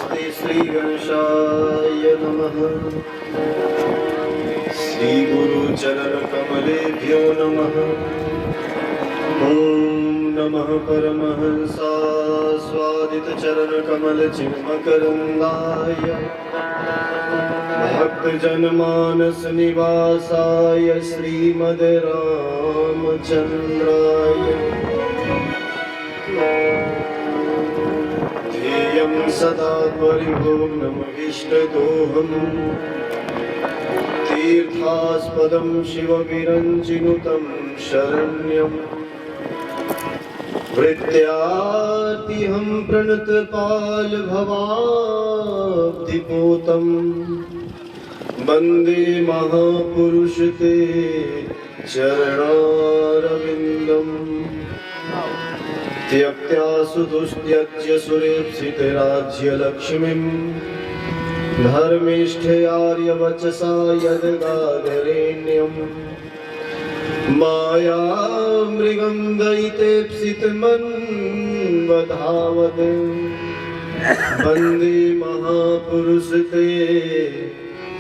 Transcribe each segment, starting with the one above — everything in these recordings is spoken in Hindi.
नमस्ते श्री गणेशाय नमः। श्री गुरु चरण कमलेभ्यो नमः। ओम नमः परमहंसास्वादित चरण कमल चिन्मकरन्दाय भक्त जनमानस निवासाय श्रीमद् रामचंद्राय ध्येयं सदा परिभोग्नमभीष्टदोहम् तीर्थास्पदं शिवविरञ्जिनुतं शरण्यम् वृत्यार्तिहं प्रणतपालभवाब्धिपोतं वन्दे महापुरुष ते चरणारविन्दम्। त्यक्त्या सुदुस्त्यज्य सुरेप्सितराज्यलक्ष्मीं धर्मिष्ठयार्यवचसा यद्गाधरेण्यम् मायामृगं दयितेप्सितमन्वधावत् वन्दे महापुरुष ते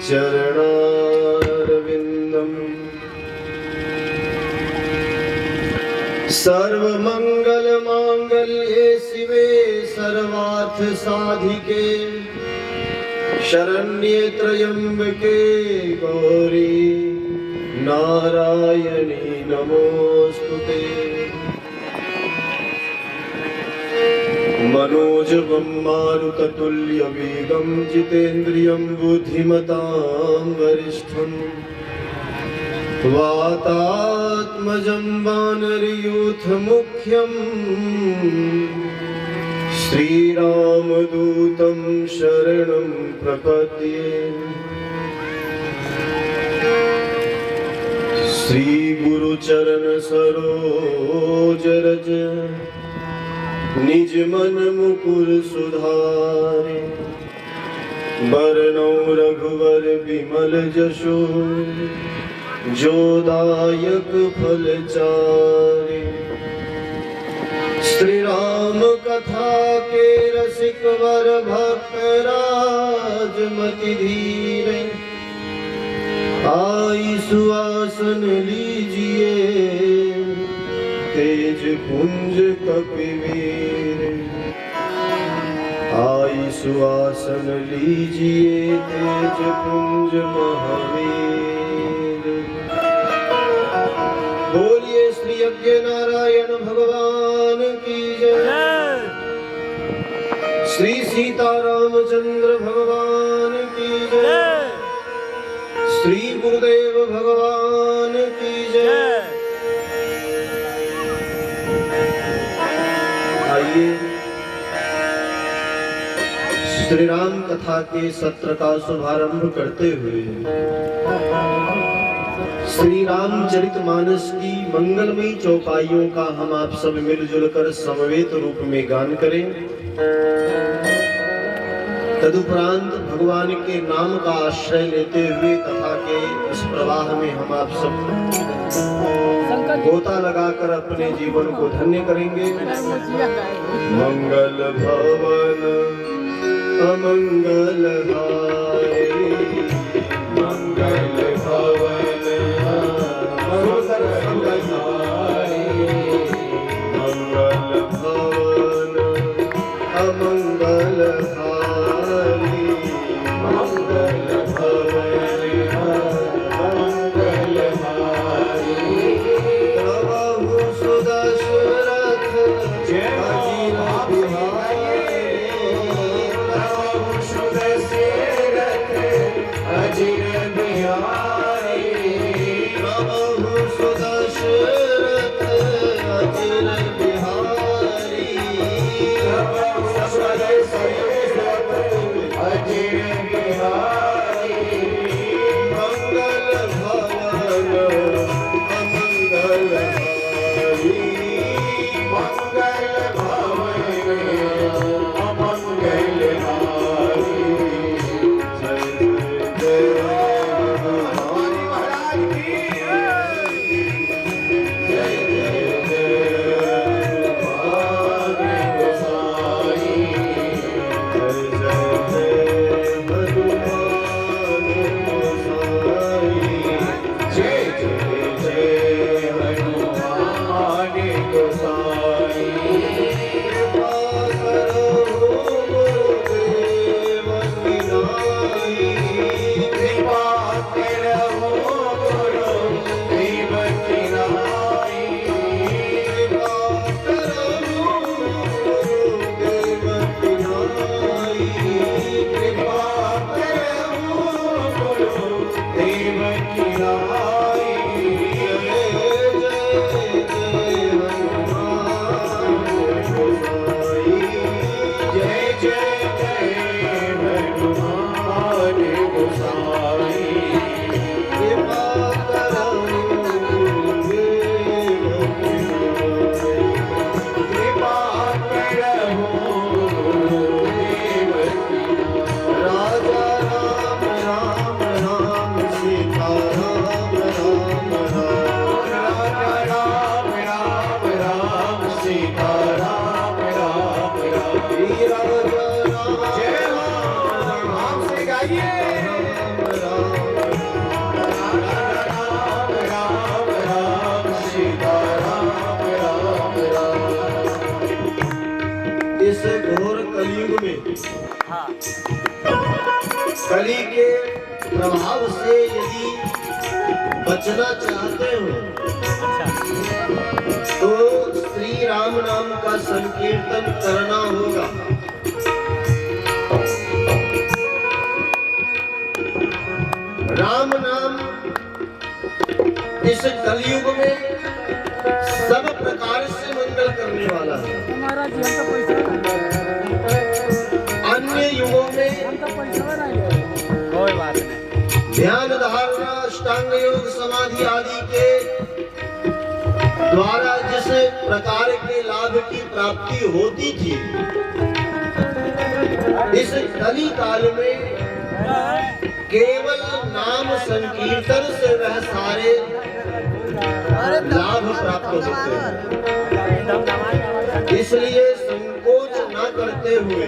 चरणारविन्दम्। सर्वमङ्गलमाङ्गल्ये शिवे सर्वार्थसाधिके शरण्ये त्र्यम्बके गौरी नारायणी नमोस्तुते। मनोजवं मारुततुल्यवेगं जितेन्द्रियं बुद्धिमतां वरिष्ठं वातात्मजं वानरयूथमुख्यं श्रीरामदूतं शरणं प्रपद्ये। श्री गुरु चरण सरोज रज निज मन मुकुर सुधारे बरनौ रघुवर विमल जशो जोदायक फल चारे। श्री राम कथा के रसिक वर भक्त राजमति धीरे आई सुआसन लीजिए तेज पुंज कपिवीर। आई सुआसन लीजिए तेज पुंज महावीर। बोलिए श्री यज्ञ नारायण भगवान की जय। श्री सीतारामचंद्र भगवान की जय। श्री गुरुदेव भगवान की जय। आइए श्री राम कथा के सत्र का शुभारंभ करते हुए श्री रामचरितमानस की मंगलमयी चौपाइयों का हम आप सब मिलजुल कर समवेत रूप में गान करें। तदुपरांत भगवान के नाम का आश्रय लेते हुए कथा के इस प्रवाह में हम आप सब गोता लगाकर अपने जीवन को धन्य करेंगे। मंगल भवन अमंगल हारी मंगल भवन मंगल भवन अमंगल जय इस घोर कलयुग में कली के प्रभाव से यदि बचना चाहते हो तो श्री राम नाम का संकीर्तन करना होगा। राम नाम इस कलयुग में सब प्रकार से मंगल करने वाला है। अन्य युगों में कोई बात नहीं, ध्यान धारणा अष्टांग योग समाधि आदि के द्वारा जिस प्रकार के लाभ की प्राप्ति होती थी, इस कली काल में केवल नाम संकीर्तन से वह सारे लाभ प्राप्त होते हैं। इसलिए संकोच न करते हुए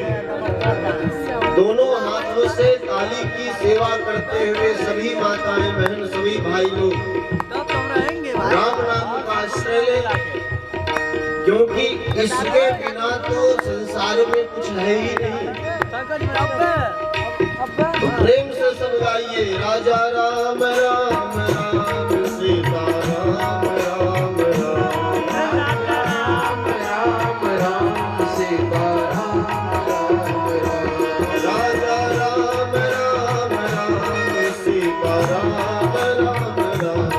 दोनों हाथों से ताली की सेवा करते हुए सभी माताएं बहन सभी भाई लोग राम नाम का आश्रय लें, क्योंकि इसके बिना तो संसार में कुछ है ही नहीं। तो प्रेम से सब गाइए, राजा राम राम राम सीता राम राम राम राम राम राम सीता राम राजा राम राम राम सीता राम राम राम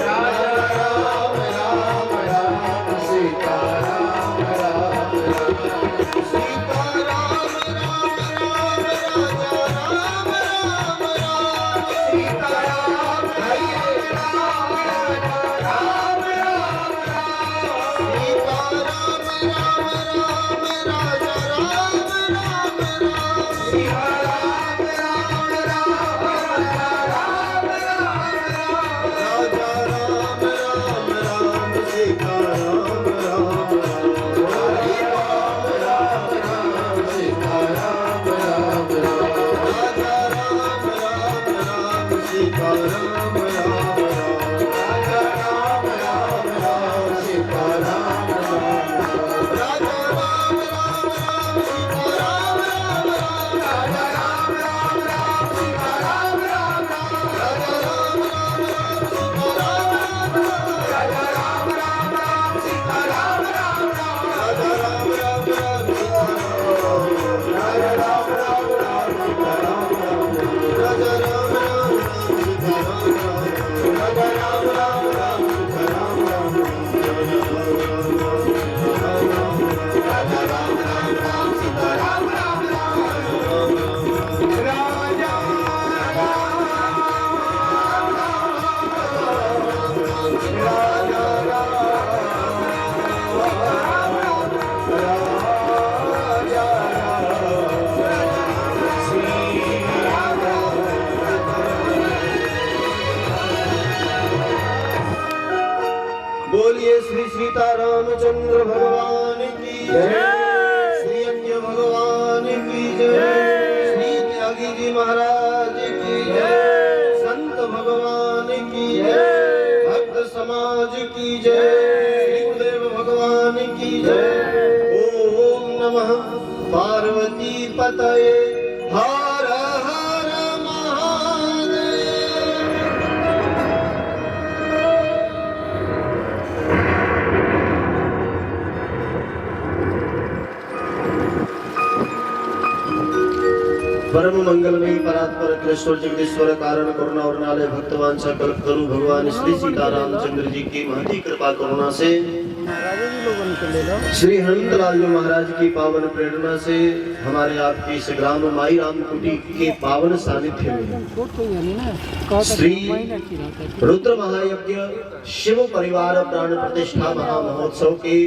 राजा राम राम राम सीता राम राम राम सीता राम राम राम राजा राम राम राम सीता राम हरे राम राम राम सीता राम राम राम राजा राम राम राम सीता राम राम राम राम राम राजा राम राम राम सीता राम राम राम हरे राम राम राम सीता राम राम राम राजा राम राम राम सीता राम राम राम राजा राम राम राम सीता राम राम राम राजा राम राम राम सीता राम राम राम राजा राम राम राम सीता राम राम राम राजा राम राम राम सीता राम राम राम राजा राम राम राम सीता राम राम राम राजा राम राम राम सीता राम राम राजा राम राम राम सीता राम राम राजा राम राम राम सीता राम राम राजा राम राम राम सीता राम राम राजा राम राम राम सीता राम राम राजा राम राम राम सीता राम राम बोलिए श्री सीतारामचंद्र भगवान की जय, श्री अन्य भगवान की जय, श्री त्यागी जी महाराज की जय, संत भगवान की जय, भक्त समाज की जय, श्री गुरुदेव भगवान की जय। ओम नमः पार्वती पतये हर हर महादेव। परम मंगलमयी परात्पर कृष्ण जगदीश्वर कारण करुणा और नाले भक्तवान सकल करू भगवान श्री सीतारामचंद्र जी की महती कृपा करुणा से श्री हनुमतलाल जी महाराज की पावन प्रेरणा से हमारे आपकी इस ग्राम माई राम कुटी के पावन सानिध्य में श्री रुद्र महायज्ञ शिव परिवार प्राण प्रतिष्ठा महामहोत्सव के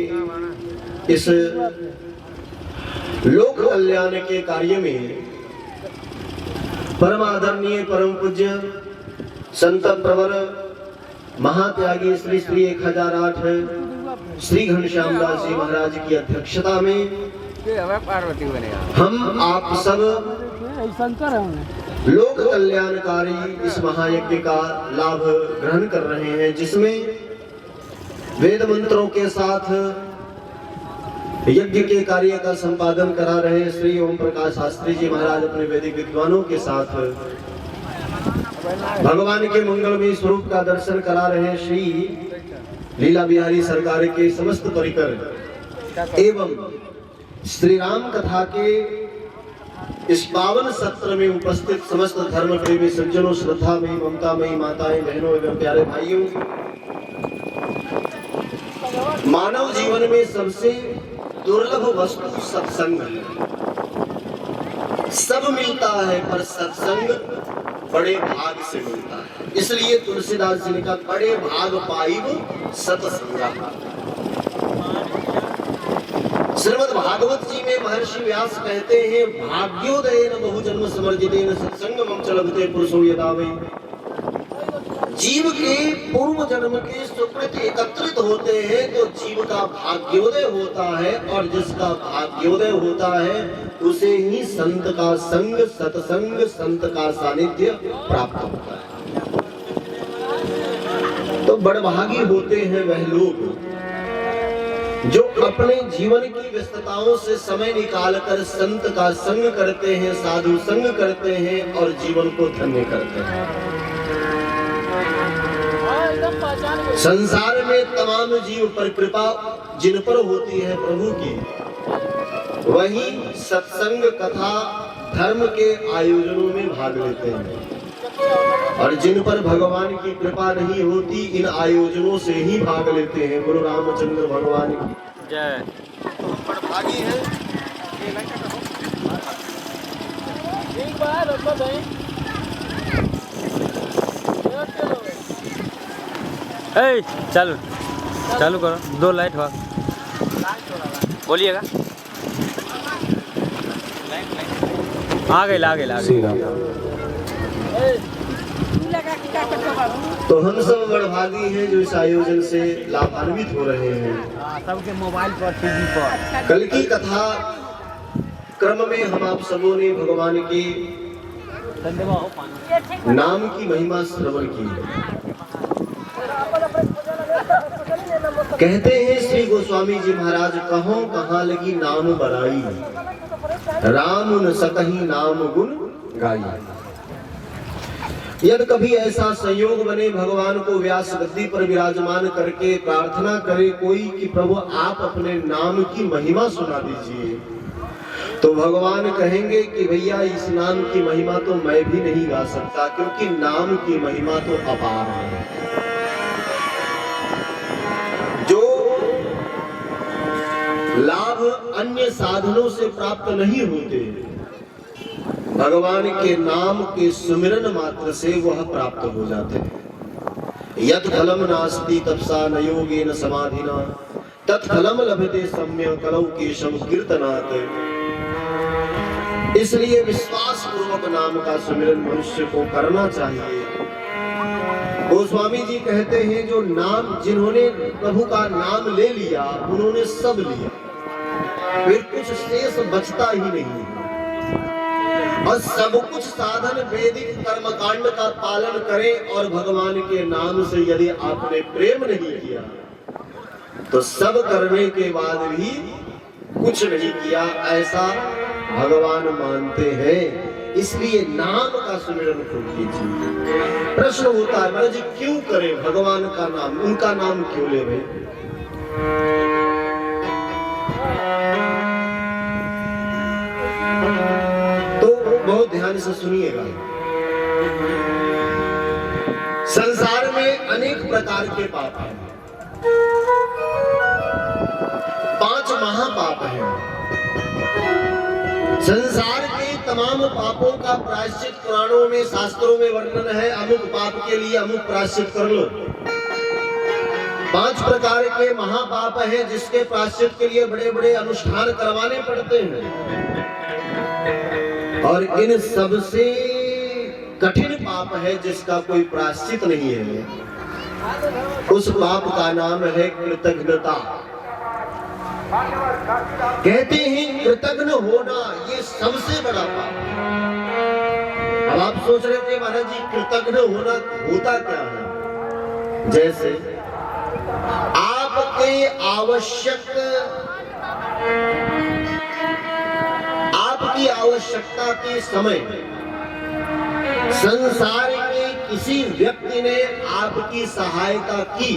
इस लोक कल्याण के कार्य में परम आदरणीय परम पूज्य संत प्रवर महात्यागी श्री श्री 1008 श्री घनश्याम दास जी महाराज की अध्यक्षता में हम आप सब लोक कल्याणकारी इस महायज्ञ का लाभ ग्रहण कर रहे हैं, जिसमें वेद मंत्रों के साथ यज्ञ के कार्य का संपादन करा रहे श्री ओम प्रकाश शास्त्री जी महाराज अपने वैदिक विद्वानों के साथ भगवान के मंगलमय स्वरूप का दर्शन करा रहे श्री लीला बिहारी सरकार के समस्त परिकर एवं श्री राम कथा के इस पावन सत्र में उपस्थित समस्त धर्म प्रेमी सज्जनों, श्रद्धा में ममता में माताएं, बहनों एवं प्यारे भाइयों, मानव जीवन में सबसे दुर्लभ वस्तु सत्संग है। सब मिलता है पर सत्संग बड़े भाग से मिलता है। इसलिए तुलसीदास जी ने कहा बड़े भाग पाइब सत्संगा। श्रीमद् भागवत जी में महर्षि व्यास कहते हैं भाग्योदयेन बहुजन्म समर्जितेन सत्संगमं च लभते पुरुषो यदा वै। जीव के पूर्व जन्म के सुकृत एकत्रित होते हैं तो जीव का भाग्योदय होता है, और जिसका भाग्योदय होता है उसे ही संत का संग, सत्संग, संत का सानिध्य प्राप्त होता है। तो बड़भागी होते हैं वह लोग जो अपने जीवन की व्यस्तताओं से समय निकालकर संत का संग करते हैं, साधु संग करते हैं और जीवन को धन्य करते हैं। संसार में तमाम जीव पर कृपा जिन पर होती है प्रभु की, वही सत्संग कथा धर्म के आयोजनों में भाग लेते हैं, और जिन पर भगवान की कृपा नहीं होती इन आयोजनों से ही भाग लेते हैं। गुरु रामचंद्र भगवान की जय। भागी है एक बार चालू चालू करो, 2 लाइट हुआ बोलिएगा। आ गए तो हम सब बड़भागी हैं जो इस आयोजन से लाभान्वित हो रहे हैं। सबके मोबाइल पर, टीवी पर। कल की कथा क्रम में हम आप सबों ने भगवान के नाम की महिमा श्रवण की। कहते हैं श्री गोस्वामी जी महाराज कहो कहाँ लगी नाम बराई, राम न सकही नाम गुण गाई। यदि कभी ऐसा संयोग बने भगवान को व्यास गद्दी पर विराजमान करके प्रार्थना करे कोई कि प्रभु आप अपने नाम की महिमा सुना दीजिए, तो भगवान कहेंगे कि भैया इस नाम की महिमा तो मैं भी नहीं गा सकता, क्योंकि नाम की महिमा तो अपार है। जो लाभ अन्य साधनों से प्राप्त नहीं होते, भगवान के नाम के सुमिरन मात्र से वह प्राप्त हो जाते हैं। यत् फलम नास्ति तपसा न योगेन समाधिना, तत्फलम लभते सम्यक् कलौ केशव कीर्तनात्। इसलिए विश्वास पूर्वक नाम का सुमिरन मनुष्य को करना चाहिए। गोस्वामी जी कहते हैं जो नाम, जिन्होंने प्रभु का नाम ले लिया उन्होंने सब लिया, फिर कुछ शेष बचता ही नहीं, और सब कुछ साधन वैदिक कर्मकांड का पालन करें और भगवान के नाम से यदि आपने प्रेम नहीं किया तो सब करने के बाद भी कुछ नहीं किया, ऐसा भगवान मानते हैं। इसलिए नाम का सुमिरन खूब कीजिए। प्रश्न होता है महाराज जी क्यों करें भगवान का नाम, उनका नाम क्यों ले भाई? तो बहुत ध्यान से सुनिएगा। संसार में अनेक प्रकार के पाप हैं। 5 महापाप हैं। संसार के तमाम पापों का प्रायश्चित पुराणों में, शास्त्रों में वर्णन है। अमुक पाप के लिए अमुक प्रायश्चित कर लो। 5 प्रकार के महापाप हैं जिसके प्रायश्चित के लिए बड़े बड़े अनुष्ठान करवाने पड़ते हैं, और इन सबसे कठिन पाप है जिसका कोई प्रायश्चित नहीं है। उस पाप का नाम है कृतज्ञता। कहते हैं कृतज्ञ होना ये सबसे बड़ा पाप। अब आप सोच रहे थे महाराज जी कृतज्ञ होना होता क्या है? जैसे आपके आवश्यक आपकी आवश्यकता के समय संसार के किसी व्यक्ति ने आपकी सहायता की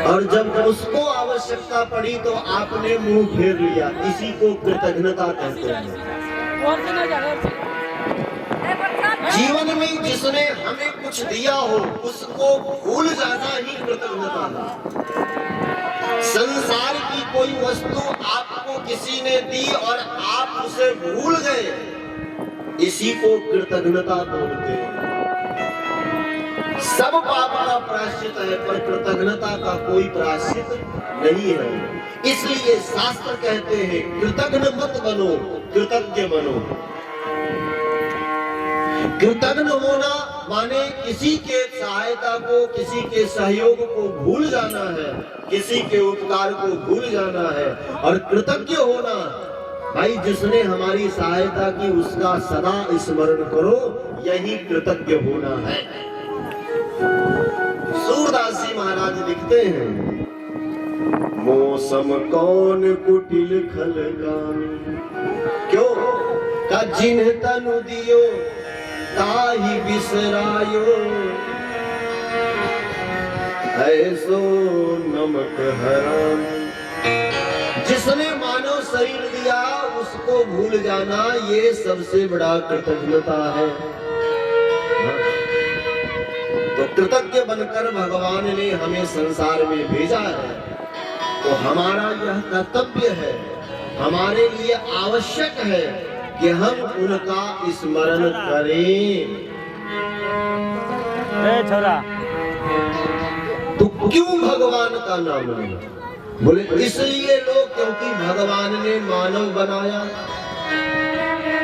और जब उसको आवश्यकता पड़ी तो आपने मुंह फेर लिया, इसी को कृतज्ञता कहते हैं। जीवन में जिसने हमें कुछ दिया हो उसको भूल जाना ही कृतज्ञता है। संसार की कोई वस्तु आपको किसी ने दी और आप उसे भूल गए, इसी को कृतज्ञता बोलते हैं। सब पाप का प्रायश्चित है पर कृतज्ञता का कोई प्रायश्चित नहीं है। इसलिए शास्त्र कहते हैं कृतज्ञ मत बनो, कृतज्ञ बनो। कृतज्ञ होना माने किसी के सहायता को, किसी के सहयोग को भूल जाना है, किसी के उपकार को भूल जाना है। और कृतज्ञ होना भाई जिसने हमारी सहायता की उसका सदा स्मरण करो, यही कृतज्ञ होना है। सूरदास जी महाराज लिखते हैं मौसम कौन कुटिल खलगामी, क्यों का जिन्ह तनु दियो ताहि बिसरायो, ऐसो नमक हराम। जिसने मानव शरीर दिया उसको भूल जाना, ये सबसे बड़ा कृतज्ञता है। तो कृतज्ञ बनकर भगवान ने हमें संसार में भेजा है, तो हमारा यह कर्तव्य है, हमारे लिए आवश्यक है कि हम उनका स्मरण करें। छोरा तो क्यों भगवान का नाम लें? बोले इसलिए लोग क्योंकि भगवान ने मानव बनाया,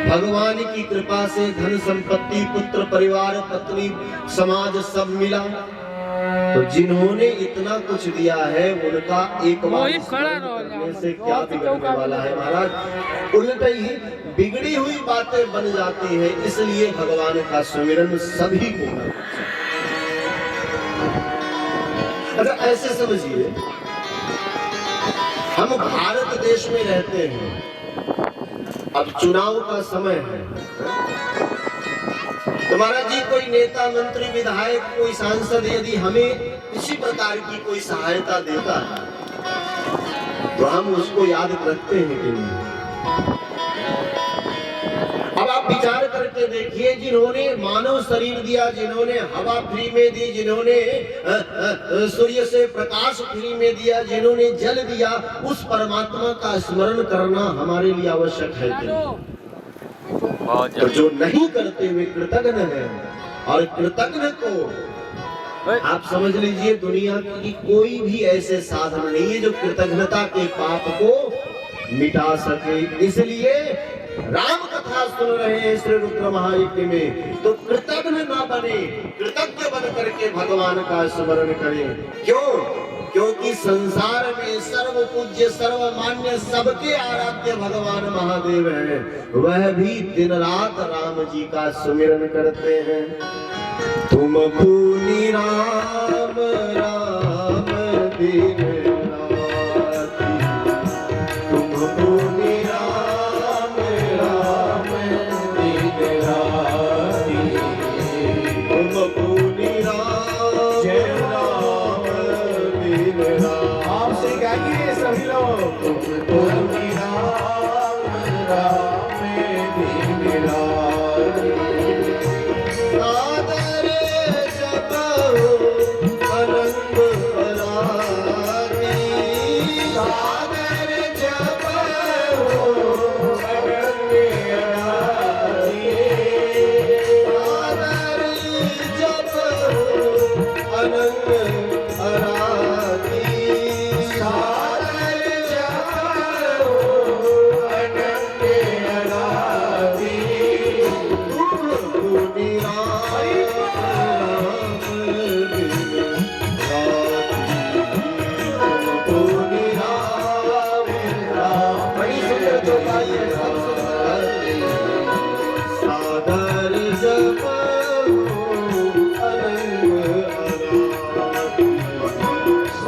भगवान की कृपा से धन संपत्ति, पुत्र परिवार, पत्नी, समाज सब मिला। तो जिन्होंने इतना कुछ दिया है उनका एक बार करने से क्या बिगड़ने वाला है महाराज? उल्टा ही बिगड़ी हुई बातें बन जाती है। इसलिए भगवान का सुमिरन सभी को करना चाहिए। अगर ऐसे समझिए, हम भारत देश में रहते हैं, अब चुनाव का समय है, तुम्हारा जी कोई नेता, मंत्री, विधायक, कोई सांसद यदि हमें किसी प्रकार की कोई सहायता देता है तो हम उसको याद रखते हैं कि नहीं? अब आप विचार करके देखिए, जिन्होंने मानव शरीर दिया, जिन्होंने हवा फ्री में दी, जिन्होंने सूर्य से प्रकाश फ्री में दिया, जिन्होंने जल दिया, उस परमात्मा का स्मरण करना हमारे लिए आवश्यक है कि तो जो नहीं करते वे कृतज्ञ हैं। और कृतज्ञ को आप समझ लीजिए दुनिया की कोई भी ऐसे साधन नहीं है जो कृतज्ञता के पाप को मिटा सके। इसलिए राम कथा सुन रहे हैं श्री रुद्र महायज्ञ में, तो कृतज्ञ ना बने, कृतज्ञ बन करके भगवान का स्मरण करें। क्यों? क्योंकि संसार में सर्व पूज्य, सर्वमान्य, सबके आराध्य भगवान महादेव हैं। वह भी दिन रात राम जी का सुमिरन करते हैं। तुम पुनि राम राम दिन राति, तुम पुनि राम राम दिन राति, तुम पुनि राम जय राम दिन राति। आपसे गाइए सभी लोग, तुम पुनि राम राम दिन राति।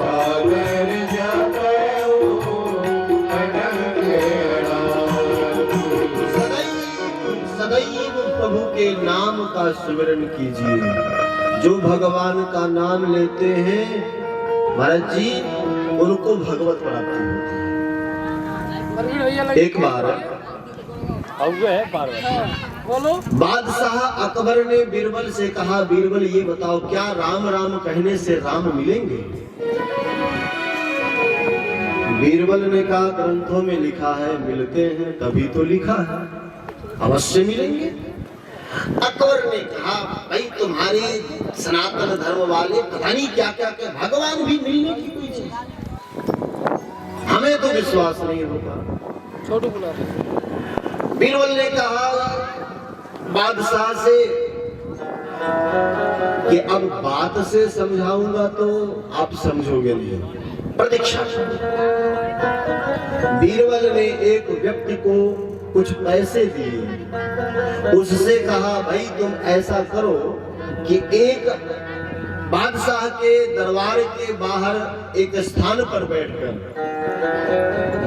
सागर जपो के नाम का सुमिरन कीजिए। जो भगवान का नाम लेते हैं महाराज जी, उनको भगवत प्राप्ति होती है। एक बार बोलो। बादशाह अकबर ने बीरबल से कहा, बीरबल ये बताओ क्या राम राम कहने से राम मिलेंगे? बीरबल ने कहा ग्रंथों में लिखा है मिलते हैं, तभी तो लिखा है, अवश्य मिलेंगे। अकबर ने कहा भाई तुम्हारे सनातन धर्म वाले पता नहीं क्या क्या क्या, भगवान भी मिलने की कोई चीज, हमें तो विश्वास नहीं होगा। छोटू बुला बीरबल ने कहा बादशाह से कि अब बात से समझाऊंगा तो आप समझोगे नहीं, प्रतीक्षा। बीरबल ने एक व्यक्ति को कुछ पैसे दिए, उससे कहा भाई तुम ऐसा करो कि एक बादशाह के दरबार के बाहर एक स्थान पर बैठकर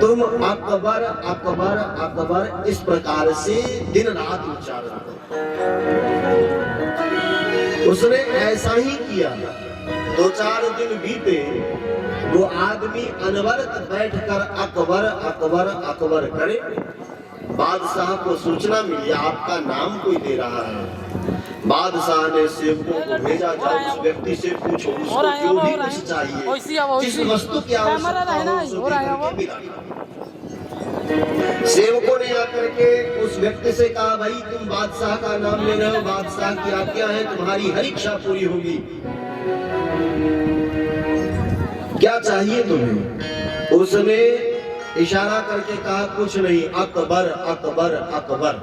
तुम अकबर अकबर अकबर इस प्रकार से दिन रात उच्चारण करो। उसने ऐसा ही किया। 2-4 दिन बीते, वो आदमी अनवरत बैठकर अकबर अकबर अकबर करे। बादशाह को सूचना मिली आपका नाम कोई दे रहा है। बादशाह ने सेवकों को भेजा, जाओ उस व्यक्ति से पूछो उसको जो भी कुछ चाहिए, जिस वस्तु की आवश्यकता हो उसको देकर के विदा करो। सेवकों ने आकर के उस व्यक्ति से कहा भाई तुम बादशाह का नाम ले रहे हो, बादशाह की आज्ञा है, तुम्हारी हर इच्छा पूरी होगी, क्या चाहिए तुम्हें? उसने इशारा करके कहा कुछ नहीं, अकबर अकबर अकबर।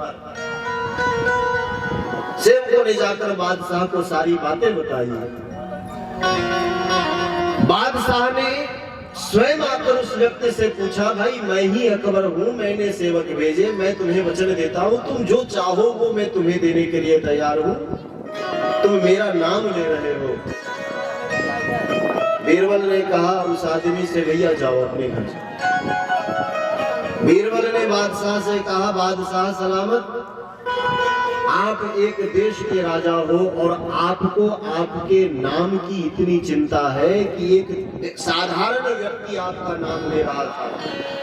सेवकों ने जाकर बादशाह को सारी बातें बताई। बादशाह ने स्वयं आकर उस व्यक्ति से पूछा भाई मैं ही अकबर हूँ, मैंने सेवक भेजे, मैं तुम्हें वचन देता हूँ तुम जो चाहो वो मैं तुम्हें देने के लिए तैयार हूँ, तुम मेरा नाम ले रहे हो। बीरबल ने कहा उस आदमी से भैया जाओ अपने घर। बीरबल ने बादशाह से कहा बादशाह सलामत, आप एक देश के राजा हो और आपको आपके नाम की इतनी चिंता है कि एक साधारण व्यक्ति आपका नाम ले रहा था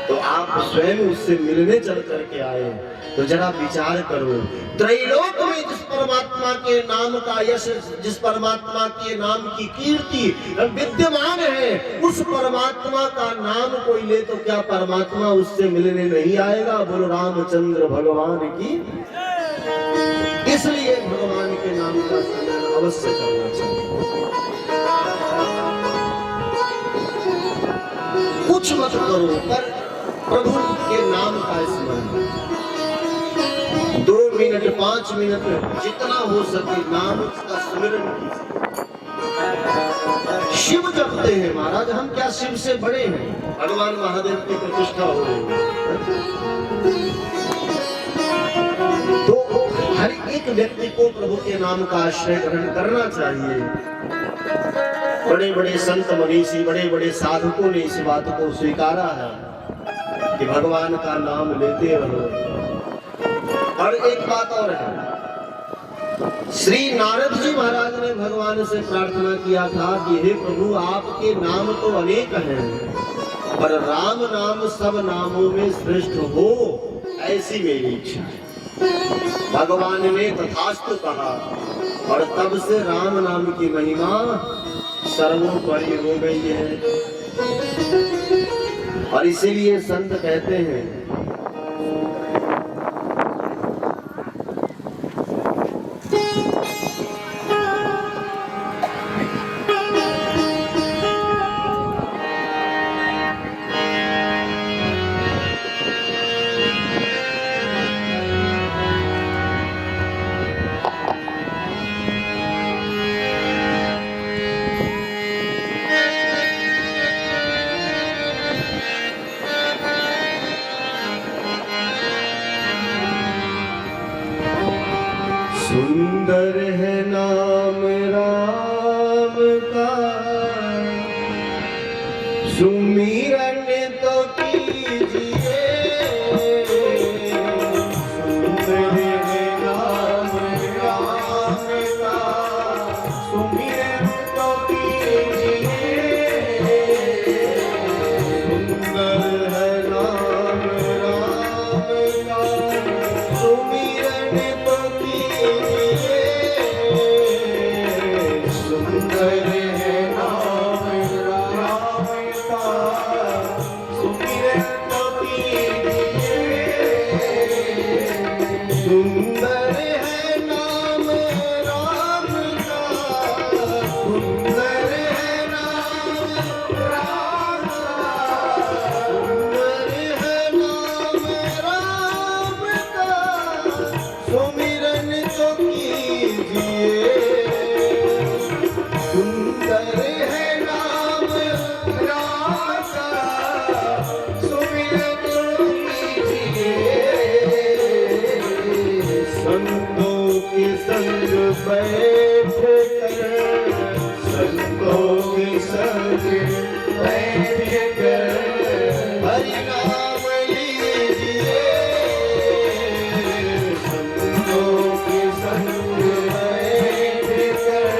तो आप स्वयं उससे मिलने चल करके आए, तो जरा विचार करो त्रैलोक में जिस परमात्मा के नाम का यश, जिस परमात्मा के नाम की कीर्ति विद्यमान है, उस परमात्मा का नाम कोई ले तो क्या परमात्मा उससे मिलने नहीं आएगा? बोलो रामचंद्र भगवान की। इसलिए भगवान के नाम का स्मरण अवश्य करना चाहिए। कुछ मत करो पर प्रभु के नाम का स्मरण, 2 मिनट 5 मिनट जितना हो सके नाम का स्मरण कीजिए। शिव जपते हैं महाराज, हम क्या शिव से बड़े हैं? भगवान महादेव की प्रतिष्ठा हो रही है तो हर एक व्यक्ति को प्रभु के नाम का आश्रय ग्रहण करना चाहिए। बड़े बड़े संत मनीषी, बड़े बड़े साधकों ने इस बात को स्वीकारा है कि भगवान का नाम लेते रहो। और एक बात और है, श्री नारद जी महाराज ने भगवान से प्रार्थना किया था कि हे प्रभु आपके नाम तो अनेक हैं पर राम नाम सब नामों में श्रेष्ठ हो, ऐसी मेरी इच्छा है। भगवान ने तथास्तु कहा और तब से राम नाम की महिमा सर्वोपरि हो गई है। और इसीलिए संत कहते हैं सुंदर है नाम राम का, सुमिरन तो कीजिए। सुंदर है नाम सुंदर है नाम राम का, सुंदर है नाम राम का, सुंदर है नाम राम का, सुमिरन तो कीजिए। सुंदर है नाम राम का, सुमिरन तो कीजिए। संतों के संग बैठ कर, संतों के संग बैठ कर हरि नाम लीजिए। संतों के संग बैठ कर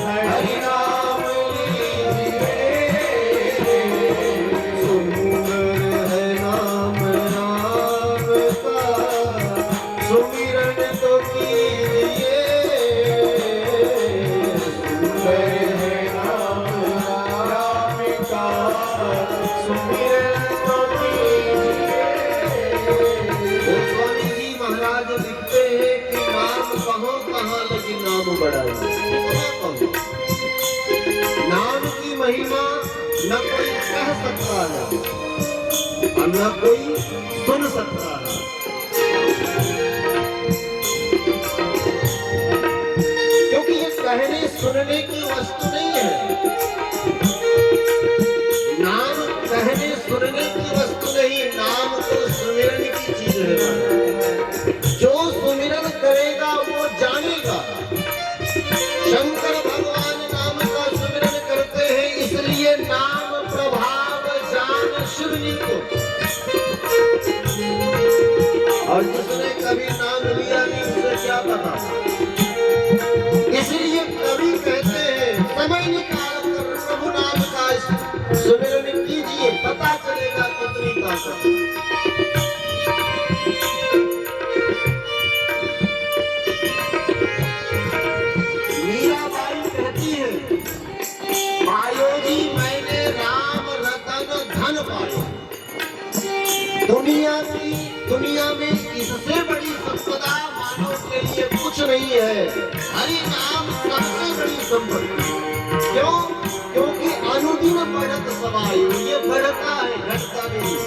हरि नाम लीजिए। सुंदर है नाम राम का, सुमिरन तो कीजिए। सुंदर है नाम राम का, सुमिरन तो कीजिए। गोस्वामी जी महाराज लिखते हैं कि नाम कहो कहाँ लेकिन नाम बड़ा है। नाम की महिमा न कोई कह सकता है और न कोई सुन सकता है। क्योंकि ये कहने सुनने की वस्तु नहीं है। नाम कहने सुनने की वस्तु नहीं, नाम तो सुमिरन की चीज है। जो सुमिरन करेगा वो जानेगा। शंकर भगवान नाम का सुमिरन करते हैं, इसलिए नाम प्रभाव जान शिवजी को। और जिसने कभी नाम लिया नहीं उसे क्या पता। इसलिए कवि कहते हैं समय निकाल कर प्रभु नाम का सुमिरन कीजिए, पता चलेगा कितनी ताकत। मीराबाई कहती है, पायो जी मैंने राम रतन धन पाया। दुनिया में इससे बड़ी संपदा मानव के लिए कुछ नहीं है। हरि नाम सबसे बड़ी संपत्ति। क्यों? क्योंकि अनुदिन बढ़त सवायु, ये बढ़ता है, घटता नहीं।